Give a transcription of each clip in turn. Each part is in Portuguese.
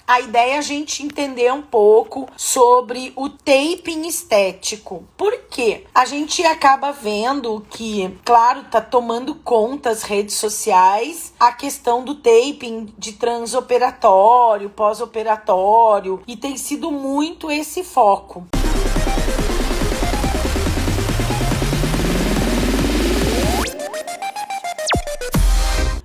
a ideia é a gente entender um pouco sobre o taping estético. Por quê? A gente acaba vendo que, claro, tá tomando conta as redes sociais a questão do taping de transoperatório, pós-operatório, e tem sido muito esse foco.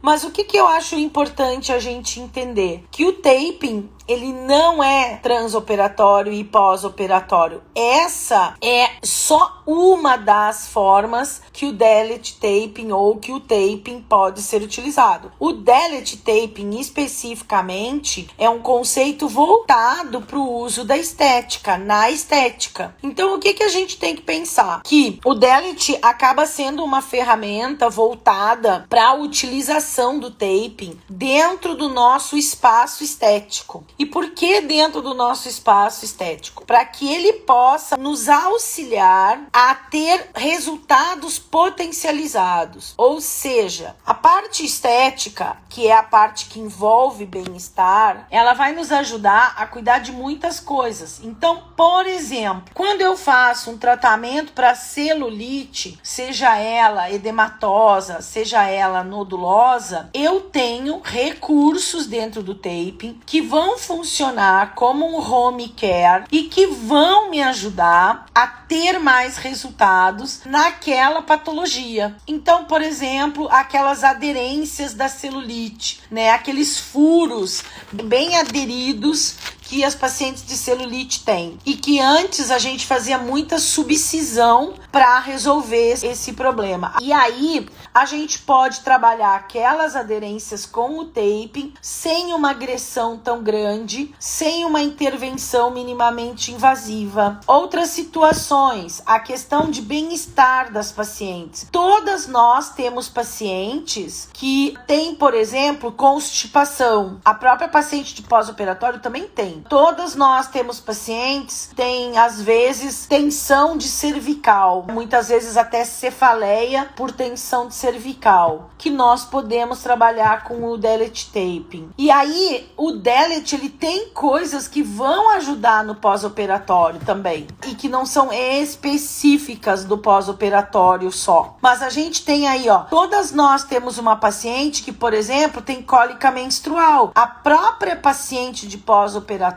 Mas o que eu acho importante a gente entender? Que o taping, ele não é transoperatório e pós-operatório. Essa é só uma das formas que o delete taping ou que o taping pode ser utilizado. O delete taping, especificamente, é um conceito voltado para o uso da estética, na estética. Então, o que a gente tem que pensar? Que o delete acaba sendo uma ferramenta voltada para a utilização do taping dentro do nosso espaço estético. E por que dentro do nosso espaço estético? Para que ele possa nos auxiliar a ter resultados potencializados. Ou seja, a parte estética, que é a parte que envolve bem-estar, ela vai nos ajudar a cuidar de muitas coisas. Então, por exemplo, quando eu faço um tratamento para celulite, seja ela edematosa, seja ela nodulosa, eu tenho recursos dentro do taping que vão funcionar como um home care e que vão me ajudar a ter mais resultados naquela patologia. Então, por exemplo, aquelas aderências da celulite, né? Aqueles furos bem aderidos que as pacientes de celulite têm e que antes a gente fazia muita subcisão para resolver esse problema. E aí a gente pode trabalhar aquelas aderências com o taping sem uma agressão tão grande, sem uma intervenção minimamente invasiva. Outras situações, a questão de bem-estar das pacientes. Todas nós temos pacientes que têm, por exemplo, constipação. A própria paciente de pós-operatório também tem. Todas nós temos pacientes que têm, às vezes, tensão de cervical, muitas vezes até cefaleia por tensão de cervical, que nós podemos trabalhar com o delete taping. E aí, o delete, ele tem coisas que vão ajudar no pós-operatório também, e que não são específicas do pós-operatório só. Mas a gente tem aí, ó, todas nós temos uma paciente que, por exemplo, tem cólica menstrual. A própria paciente de pós-operatório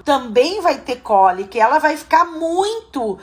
também vai ter cólica e ela vai ficar muito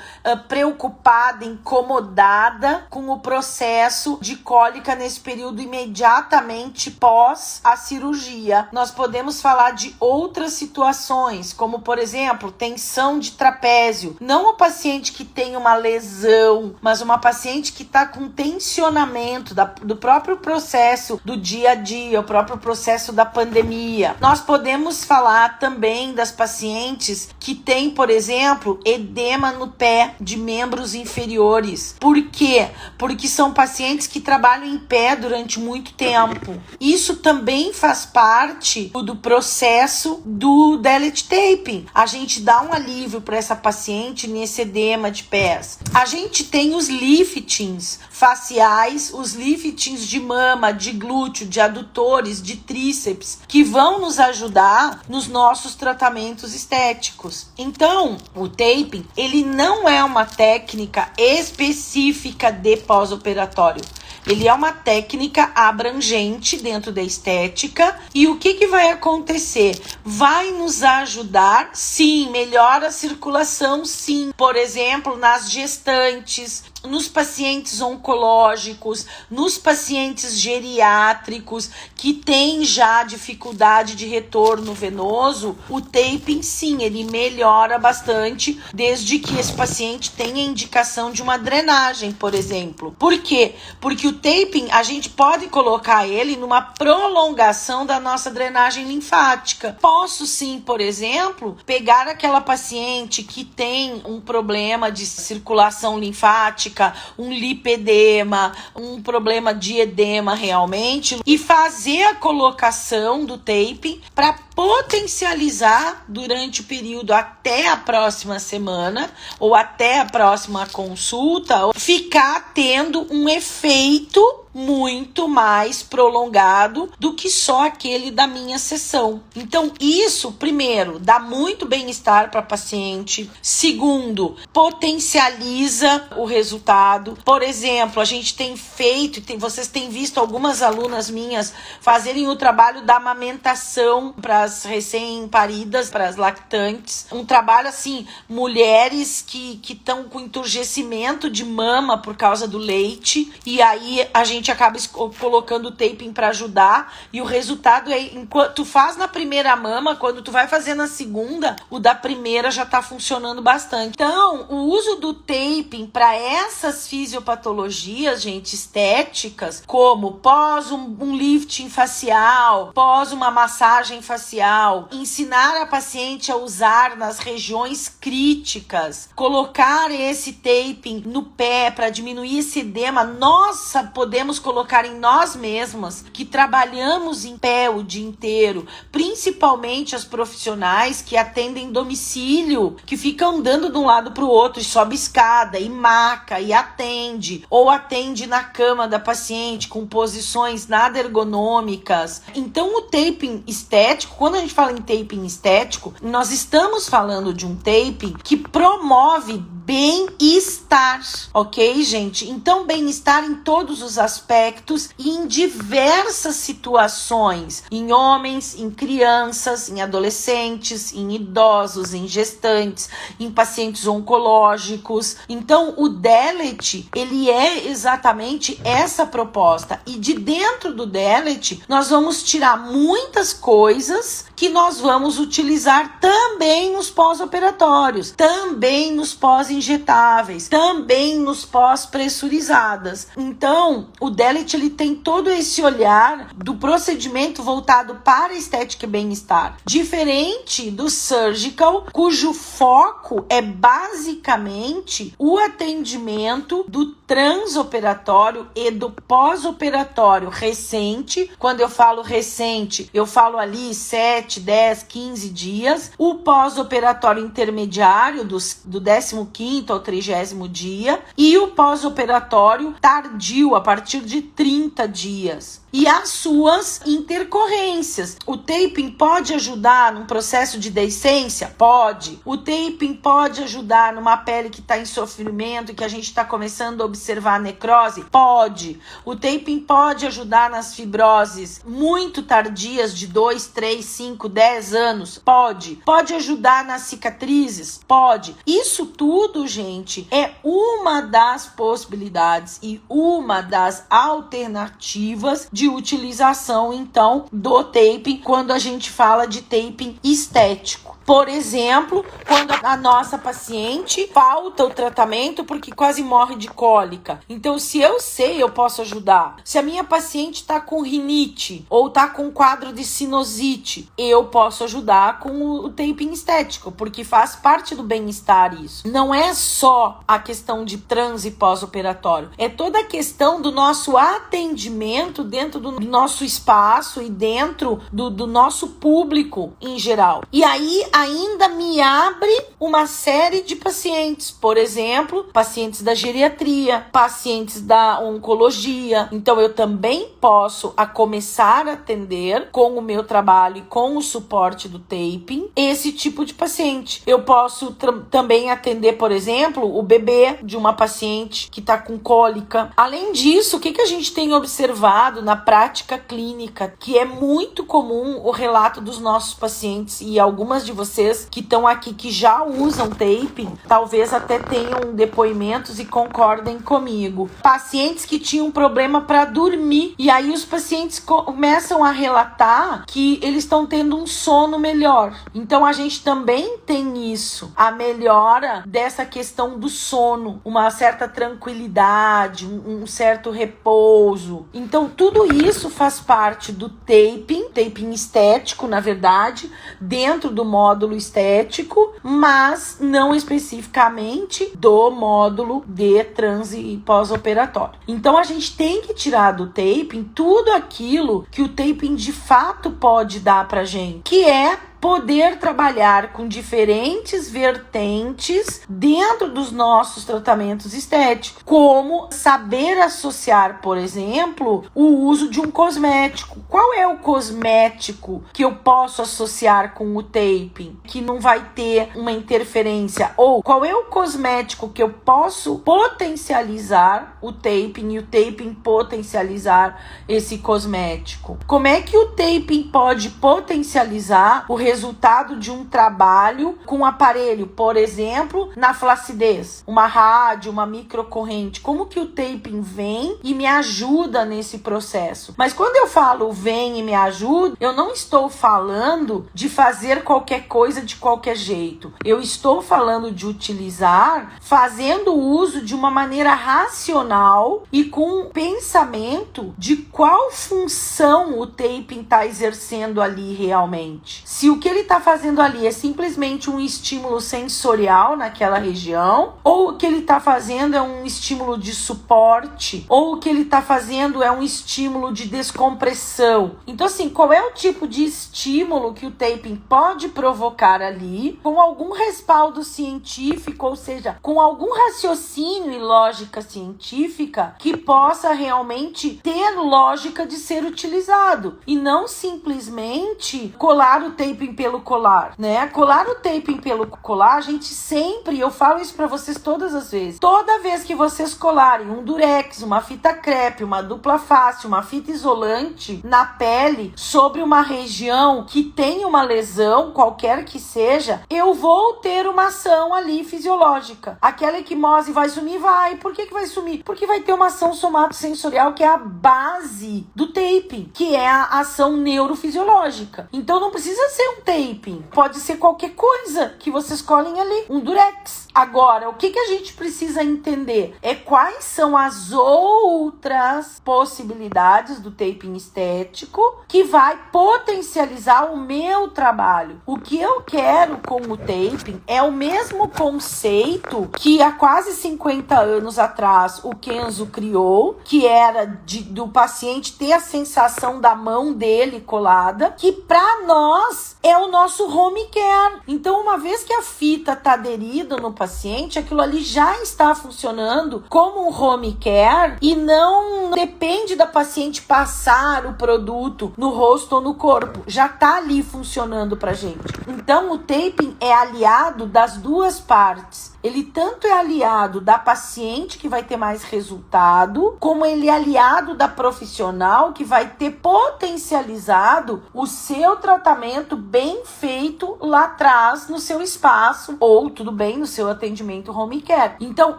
preocupada, incomodada com o processo de cólica nesse período imediatamente pós a cirurgia. Nós podemos falar de outras situações, como por exemplo, tensão de trapézio. Não o paciente que tem uma lesão, mas uma paciente que está com tensionamento do próprio processo do dia a dia, o próprio processo da pandemia. Nós podemos falar também das pacientes que têm, por exemplo, edema no pé de membros inferiores. Por quê? Porque são pacientes que trabalham em pé durante muito tempo. Isso também faz parte do processo do delete taping. A gente dá um alívio para essa paciente nesse edema de pés. A gente tem os liftings faciais, os liftings de mama, de glúteo, de adutores, de tríceps, que vão nos ajudar nos nossos tratamentos estéticos. Então, o taping, ele não é uma técnica específica de pós-operatório. Ele é uma técnica abrangente dentro da estética. E o que vai acontecer? Vai nos ajudar, sim, melhora a circulação, sim. Por exemplo, nas gestantes, nos pacientes oncológicos, nos pacientes geriátricos que têm já dificuldade de retorno venoso, o taping, sim, ele melhora bastante, desde que esse paciente tenha indicação de uma drenagem, por exemplo. Por quê? Porque o taping, a gente pode colocar ele numa prolongação da nossa drenagem linfática. Posso, sim, por exemplo, pegar aquela paciente que tem um problema de circulação linfática, um lipedema, um problema de edema realmente, e fazer a colocação do taping para potencializar durante o período até a próxima semana ou até a próxima consulta, ficar tendo um efeito muito mais prolongado do que só aquele da minha sessão. Então, isso, primeiro, dá muito bem-estar para a paciente. Segundo, potencializa o resultado. Por exemplo, a gente tem feito, vocês têm visto algumas alunas minhas fazerem o trabalho da amamentação para as recém-paridas, para as lactantes. Um trabalho assim, mulheres que estão com enturgecimento de mama por causa do leite, e aí a gente acaba colocando o taping para ajudar, e o resultado é, enquanto tu faz na primeira mama, quando tu vai fazer na segunda, o da primeira já tá funcionando bastante. Então, o uso do taping para essas fisiopatologias, gente, estéticas, como pós um lifting facial, pós uma massagem facial, ensinar a paciente a usar nas regiões críticas, colocar esse taping no pé para diminuir esse edema, nossa, podemos colocar em nós mesmas que trabalhamos em pé o dia inteiro, principalmente as profissionais que atendem domicílio, que ficam andando de um lado para o outro e sobe escada e maca e atende, ou atende na cama da paciente com posições nada ergonômicas. Então o taping estético, quando a gente fala em taping estético, nós estamos falando de um taping que promove bem-estar, ok, gente? Então, bem-estar em todos os aspectos e em diversas situações, em homens, em crianças, em adolescentes, em idosos, em gestantes, em pacientes oncológicos. Então, o Delete, ele é exatamente essa proposta, e de dentro do Delete, nós vamos tirar muitas coisas que nós vamos utilizar também nos pós-operatórios, também nos pós-injetáveis, também nos pós-pressurizadas. Então, o Delete, ele tem todo esse olhar do procedimento voltado para estética e bem-estar, diferente do surgical, cujo foco é basicamente o atendimento do transoperatório e do pós-operatório recente. Quando eu falo recente, eu falo ali 7, 10, 15 dias. O pós-operatório intermediário do 15º ao 30º dia, e o pós-operatório tardio a partir de 30 dias. E as suas intercorrências. O taping pode ajudar num processo de deiscência? Pode. O taping pode ajudar numa pele que está em sofrimento e que a gente está começando a observar a necrose? Pode. O taping pode ajudar nas fibroses muito tardias de 2, 3, 5, 10 anos? Pode. Pode ajudar nas cicatrizes? Pode. Isso tudo, gente, é uma das possibilidades e uma das alternativas de utilização, então, do taping quando a gente fala de taping estético. Por exemplo, quando a nossa paciente falta o tratamento porque quase morre de cólica. Então, se eu sei, eu posso ajudar. Se a minha paciente está com rinite ou está com quadro de sinusite, eu posso ajudar com o taping estético, porque faz parte do bem-estar isso. Não é só a questão de trans e pós-operatório, é toda a questão do nosso atendimento dentro do nosso espaço e dentro do nosso público em geral. E aí, ainda me abre uma série de pacientes, por exemplo, pacientes da geriatria, pacientes da oncologia. Então, eu também posso começar a atender com o meu trabalho e com o suporte do taping esse tipo de paciente. Eu posso também atender, por exemplo, o bebê de uma paciente que está com cólica. Além disso, o que a gente tem observado na prática clínica, que é muito comum o relato dos nossos pacientes, e algumas de vocês que estão aqui que já usam taping, talvez até tenham depoimentos e concordem comigo. Pacientes que tinham problema para dormir, e aí os pacientes começam a relatar que eles estão tendo um sono melhor. Então a gente também tem isso, a melhora dessa questão do sono, uma certa tranquilidade, um certo repouso. Então tudo isso faz parte do taping estético, na verdade, dentro do módulo estético, mas não especificamente do módulo de trans e pós-operatório. Então a gente tem que tirar do taping tudo aquilo que o taping de fato pode dar pra gente, que é poder trabalhar com diferentes vertentes dentro dos nossos tratamentos estéticos, como saber associar, por exemplo, o uso de um cosmético. Qual é o cosmético que eu posso associar com o taping, que não vai ter uma interferência? Ou qual é o cosmético que eu posso potencializar o taping e o taping potencializar esse cosmético? Como é que o taping pode potencializar o resultado de um trabalho com um aparelho, por exemplo, na flacidez, uma rádio, uma microcorrente? Como que o taping vem e me ajuda nesse processo? Mas quando eu falo vem e me ajuda, eu não estou falando de fazer qualquer coisa de qualquer jeito. Eu estou falando de utilizar, fazendo uso de uma maneira racional e com pensamento de qual função o taping está exercendo ali realmente. Se o que ele está fazendo ali é simplesmente um estímulo sensorial naquela região, ou o que ele está fazendo é um estímulo de suporte, ou o que ele está fazendo é um estímulo de descompressão. Então, assim, qual é o tipo de estímulo que o taping pode provocar ali, com algum respaldo científico, ou seja, com algum raciocínio e lógica científica que possa realmente ter lógica de ser utilizado, e não simplesmente colar o taping pelo colar, né? Colar o taping pelo colar, a gente sempre, eu falo isso pra vocês todas as vezes, toda vez que vocês colarem um durex, uma fita crepe, uma dupla face, uma fita isolante na pele sobre uma região que tem uma lesão, qualquer que seja, eu vou ter uma ação ali fisiológica. Aquela equimose vai sumir? Vai. Por que vai sumir? Porque vai ter uma ação somatosensorial que é a base do taping, que é a ação neurofisiológica. Então não precisa ser um taping, pode ser qualquer coisa que vocês colhem ali, um durex. Agora, o que a gente precisa entender é quais são as outras possibilidades do taping estético que vai potencializar o meu trabalho. O que eu quero com o taping é o mesmo conceito que há quase 50 anos atrás o Kenzo criou, que era do paciente ter a sensação da mão dele colada, que para nós é o nosso home care. Então, uma vez que a fita está aderida no paciente, aquilo ali já está funcionando como um home care e não depende da paciente passar o produto no rosto ou no corpo. Já está ali funcionando pra gente. Então, o taping é aliado das duas partes. Ele tanto é aliado da paciente, que vai ter mais resultado, como ele é aliado da profissional, que vai ter potencializado o seu tratamento bem feito lá atrás no seu espaço, ou tudo bem, no seu atendimento home care. Então,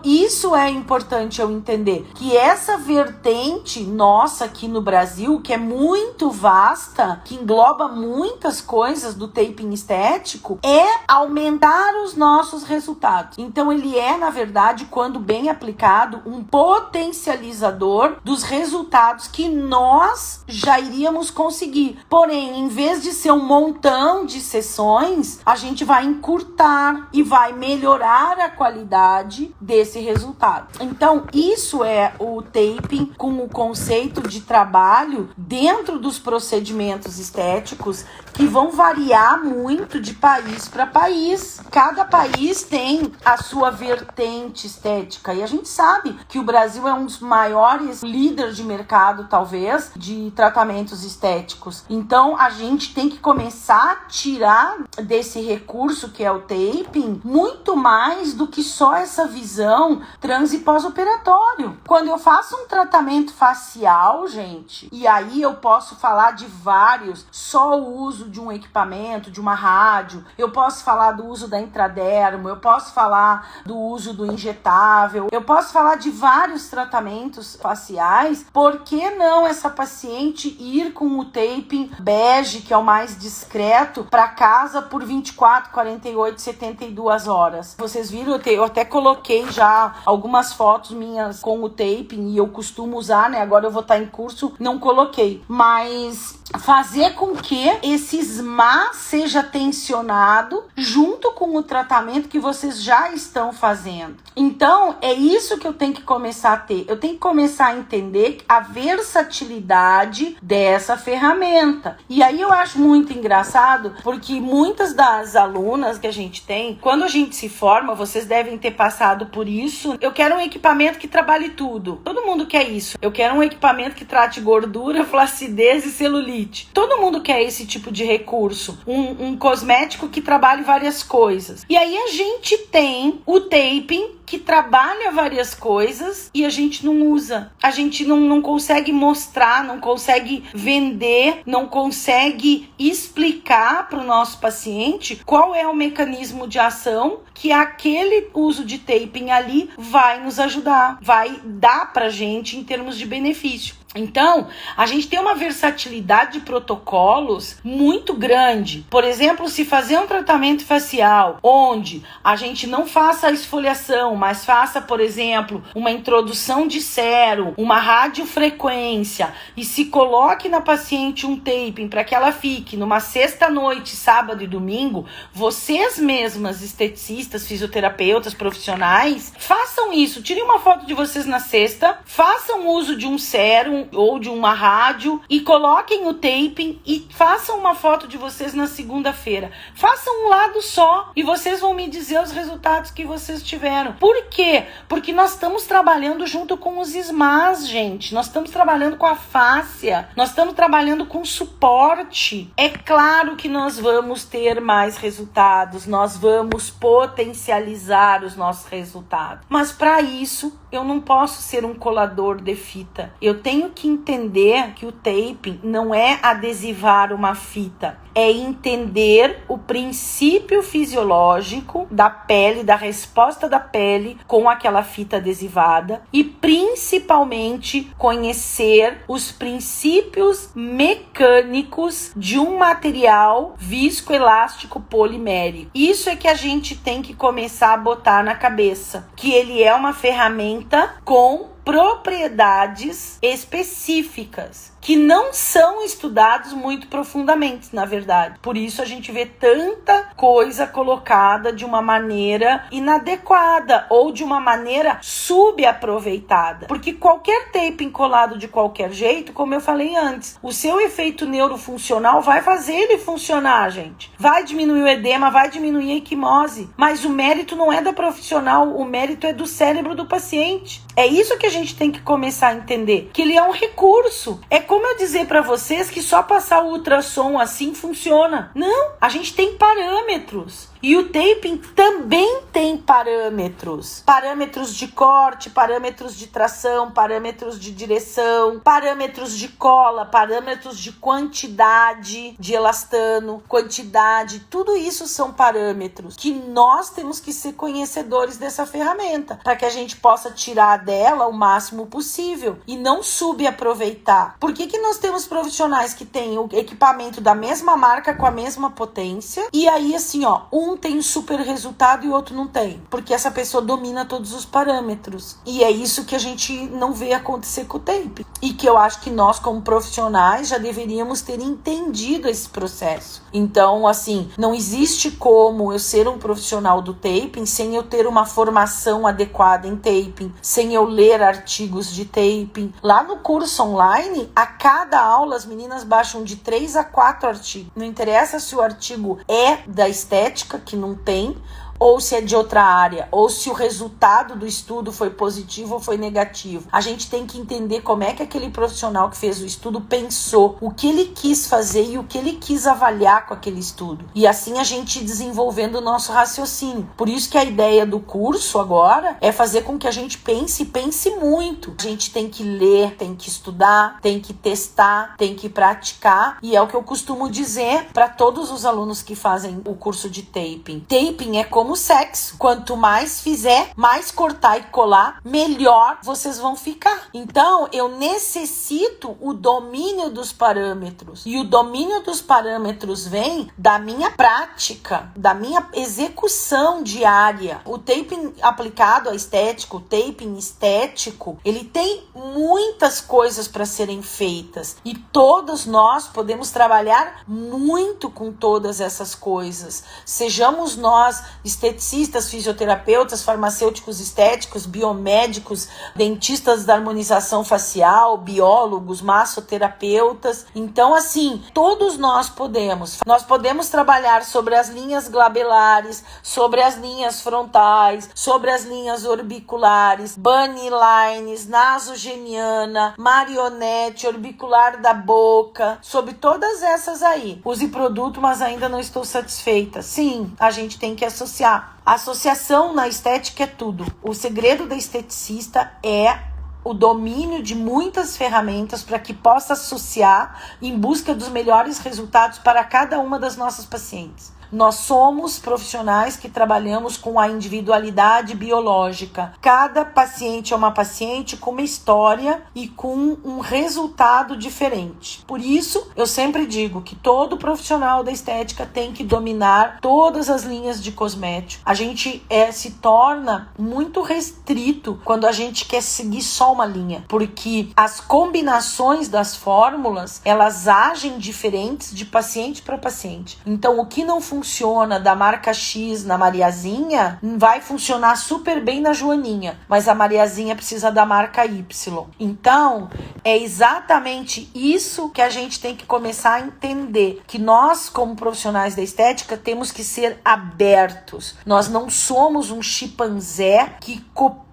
isso é importante eu entender, que essa vertente nossa aqui no Brasil, que é muito vasta, que engloba muitas coisas do taping estético, é aumentar os nossos resultados. Então, ele é, na verdade, quando bem aplicado, um potencializador dos resultados que nós já iríamos conseguir. Porém, em vez de ser um montão de sessões, a gente vai encurtar e vai melhorar a qualidade desse resultado. Então, isso é o taping com o conceito de trabalho dentro dos procedimentos estéticos, que vão variar muito de país para país. Cada país tem a sua vertente estética, e a gente sabe que o Brasil é um dos maiores líderes de mercado, talvez, de tratamentos estéticos. Então, a gente tem que começar a tirar desse recurso que é o taping muito mais do que só essa visão trans e pós-operatório. Quando eu faço um tratamento facial, gente, e aí eu posso falar de vários, só o uso de um equipamento, de uma rádio, eu posso falar do uso da intradermo, eu posso falar do uso do injetável, eu posso falar de vários tratamentos faciais. Por que não essa paciente ir com o taping bege, que é o mais discreto, para casa por 24, 48, 72 horas? Vocês viram, eu até coloquei já algumas fotos minhas com o taping, e eu costumo usar, né? Agora eu vou estar em curso, não coloquei. Mas fazer com que esse SMA seja tensionado junto com o tratamento que vocês já estão fazendo. Então, é isso que eu tenho que começar a ter. Eu tenho que começar a entender a versatilidade dessa ferramenta. E aí eu acho muito engraçado engraçado, porque muitas das alunas que a gente tem, quando a gente se forma, vocês devem ter passado por isso. Eu quero um equipamento que trabalhe tudo. Todo mundo quer isso. Eu quero um equipamento que trate gordura, flacidez e celulite. Todo mundo quer esse tipo de recurso. Um cosmético que trabalhe várias coisas. E aí a gente tem o taping, que trabalha várias coisas e a gente não usa. A gente não consegue mostrar, não consegue vender, não consegue explicar para o nosso paciente qual é o mecanismo de ação que aquele uso de taping ali vai nos ajudar, vai dar pra gente em termos de benefício. Então, a gente tem uma versatilidade de protocolos muito grande. Por exemplo, se fazer um tratamento facial onde a gente não faça a esfoliação, mas faça, por exemplo, uma introdução de sérum, uma radiofrequência e se coloque na paciente um taping para que ela fique numa sexta-noite, sábado e domingo, vocês mesmas, esteticistas, fisioterapeutas, profissionais, façam isso. Tirem uma foto de vocês na sexta, façam uso de um sérum ou de uma rádio e coloquem o taping e façam uma foto de vocês na segunda-feira. Façam um lado só e vocês vão me dizer os resultados que vocês tiveram. Por quê? Porque nós estamos trabalhando junto com os SMAs, gente. Nós estamos trabalhando com a fáscia. Nós estamos trabalhando com suporte. É claro que nós vamos ter mais resultados. Nós vamos potencializar os nossos resultados. Mas para isso, eu não posso ser um colador de fita. Eu tenho que entender que o taping não é adesivar uma fita, é entender o princípio fisiológico da pele, da resposta da pele com aquela fita adesivada e principalmente conhecer os princípios mecânicos de um material viscoelástico polimérico. Isso é que a gente tem que começar a botar na cabeça, que ele é uma ferramenta com propriedades específicas que não são estudados muito profundamente, na verdade. Por isso a gente vê tanta coisa colocada de uma maneira inadequada ou de uma maneira subaproveitada. Porque qualquer taping colado de qualquer jeito, como eu falei antes, o seu efeito neurofuncional vai fazer ele funcionar, gente. Vai diminuir o edema, vai diminuir a equimose, mas o mérito não é da profissional, o mérito é do cérebro do paciente. É isso que a gente tem que começar a entender, que ele é um recurso. É como eu dizer para vocês que só passar o ultrassom assim funciona. Não, a gente tem parâmetros. E o taping também tem parâmetros. Parâmetros de corte, parâmetros de tração, parâmetros de direção, parâmetros de cola, parâmetros de quantidade de elastano, quantidade. Tudo isso são parâmetros que nós temos que ser conhecedores dessa ferramenta para que a gente possa tirar dela o máximo possível e não subaproveitar. Por que nós temos profissionais que têm o equipamento da mesma marca com a mesma potência e aí assim, ó, um tem super resultado e o outro não tem? Porque essa pessoa domina todos os parâmetros. E é isso que a gente não vê acontecer com o tape. E que eu acho que nós, como profissionais, já deveríamos ter entendido esse processo. Então, assim, não existe como eu ser um profissional do taping sem eu ter uma formação adequada em taping, sem eu ler artigos de taping. Lá no curso online, a cada aula as meninas baixam de 3 a 4 artigos. Não interessa se o artigo é da estética, que não tem, ou se é de outra área, ou se o resultado do estudo foi positivo ou foi negativo. A gente tem que entender como é que aquele profissional que fez o estudo pensou, o que ele quis fazer e o que ele quis avaliar com aquele estudo. E assim a gente desenvolvendo o nosso raciocínio. Por isso que a ideia do curso agora é fazer com que a gente pense muito. A gente tem que ler, tem que estudar, tem que testar, tem que praticar. E é o que eu costumo dizer para todos os alunos que fazem o curso de taping. Taping é como sexo. Quanto mais fizer, mais cortar e colar, melhor vocês vão ficar. Então, eu necessito o domínio dos parâmetros. E o domínio dos parâmetros vem da minha prática, da minha execução diária. O taping aplicado a estético, o taping estético, ele tem muitas coisas para serem feitas. E todos nós podemos trabalhar muito com todas essas coisas. Sejamos nós esteticistas, fisioterapeutas, farmacêuticos estéticos, biomédicos, dentistas da harmonização facial, biólogos, massoterapeutas. Então, assim, todos nós podemos trabalhar sobre as linhas glabelares, sobre as linhas frontais, sobre as linhas orbiculares, bunny lines, nasogeniana, marionete, orbicular da boca, sobre todas essas aí. Use produto, mas ainda não estou satisfeita. Sim, a gente tem que associar. A associação na estética é tudo. O segredo da esteticista é o domínio de muitas ferramentas para que possa associar em busca dos melhores resultados para cada uma das nossas pacientes. Nós somos profissionais que trabalhamos com a individualidade biológica. Cada paciente é uma paciente com uma história e com um resultado diferente. Por isso, eu sempre digo que todo profissional da estética tem que dominar todas as linhas de cosmético. A gente se torna muito restrito quando a gente quer seguir só uma linha, porque as combinações das fórmulas, elas agem diferentes de paciente para paciente. Então, o que não funciona da marca X na Mariazinha vai funcionar super bem na Joaninha, mas a Mariazinha precisa da marca Y. Então, é exatamente isso que a gente tem que começar a entender, que nós, como profissionais da estética, temos que ser abertos. Nós não somos um chimpanzé que copia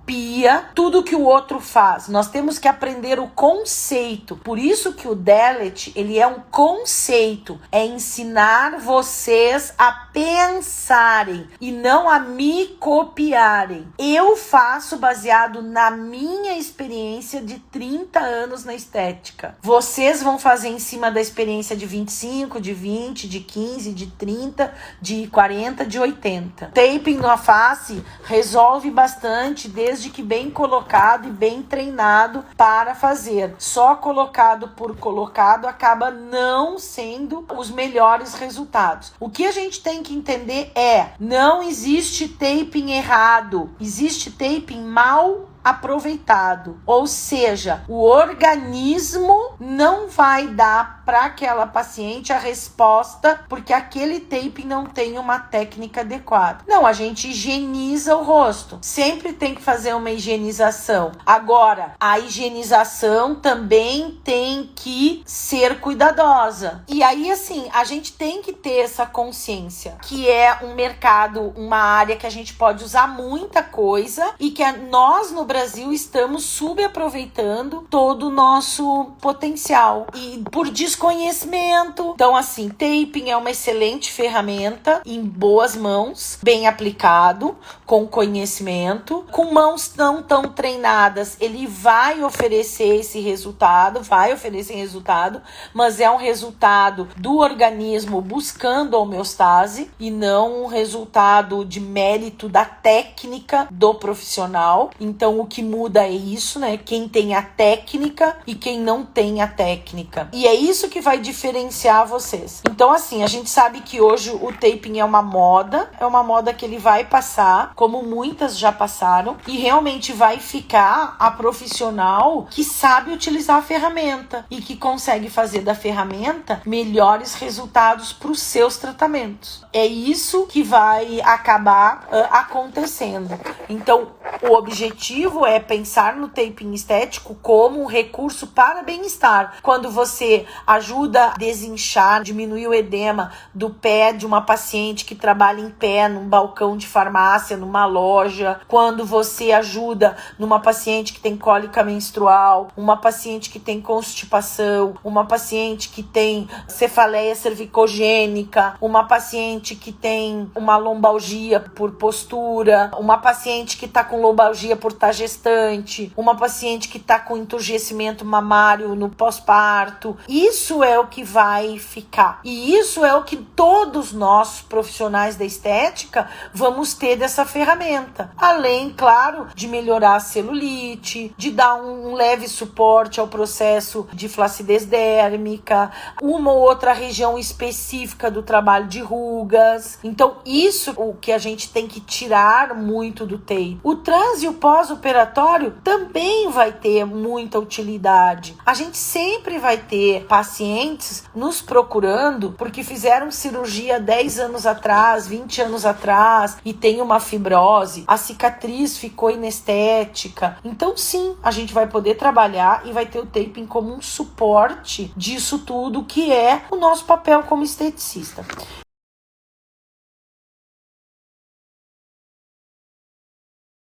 tudo que o outro faz. Nós temos que aprender o conceito. Por isso que o Dalet, ele é um conceito. É ensinar vocês a pensarem e não a me copiarem. Eu faço baseado na minha experiência de 30 anos na estética. Vocês vão fazer em cima da experiência de 25, de 20, de 15, de 30, de 40, de 80. Taping na face resolve bastante desde que bem colocado e bem treinado para fazer. Só colocado por colocado acaba não sendo os melhores resultados. O que a gente tem que entender é: não existe taping errado, existe taping mal aproveitado, ou seja, o organismo não vai dar para aquela paciente a resposta porque aquele taping não tem uma técnica adequada. Não, a gente higieniza o rosto, sempre tem que fazer uma higienização. Agora, a higienização também tem que ser cuidadosa. E aí, assim, a gente tem que ter essa consciência que é um mercado, uma área que a gente pode usar muita coisa e que nós no Brasil estamos subaproveitando todo o nosso potencial e por desconhecimento. Então, assim, taping é uma excelente ferramenta em boas mãos, bem aplicado, com conhecimento, com mãos não tão treinadas, ele vai oferecer esse resultado, mas é um resultado do organismo buscando a homeostase e não um resultado de mérito da técnica do profissional. Então, o que muda é isso, né? Quem tem a técnica e quem não tem a técnica. E é isso que vai diferenciar vocês. Então, assim, a gente sabe que hoje o taping é uma moda que ele vai passar, como muitas já passaram, e realmente vai ficar a profissional que sabe utilizar a ferramenta e que consegue fazer da ferramenta melhores resultados para os seus tratamentos. É isso que vai acabar acontecendo. Então, o objetivo é pensar no taping estético como um recurso para bem-estar. Quando você ajuda a desinchar, diminuir o edema do pé de uma paciente que trabalha em pé num balcão de farmácia, numa loja, quando você ajuda numa paciente que tem cólica menstrual, uma paciente que tem constipação, uma paciente que tem cefaleia cervicogênica, uma paciente que tem uma lombalgia por postura, uma paciente que está com lombalgia por estar gestante, uma paciente que está com enturgecimento mamário no pós-parto. Isso é o que vai ficar. E isso é o que todos nós, profissionais da estética, vamos ter dessa ferramenta. Além, claro, de melhorar a celulite, de dar um leve suporte ao processo de flacidez dérmica, uma ou outra região específica do trabalho de rugas. Então, isso é o que a gente tem que tirar muito do tape. O trans e o pós-operatório também vai ter muita utilidade. A gente sempre vai ter pacientes pacientes nos procurando porque fizeram cirurgia 10 anos atrás, 20 anos atrás e tem uma fibrose, a cicatriz ficou inestética. Então sim, a gente vai poder trabalhar e vai ter o taping como um suporte disso tudo, que é o nosso papel como esteticista.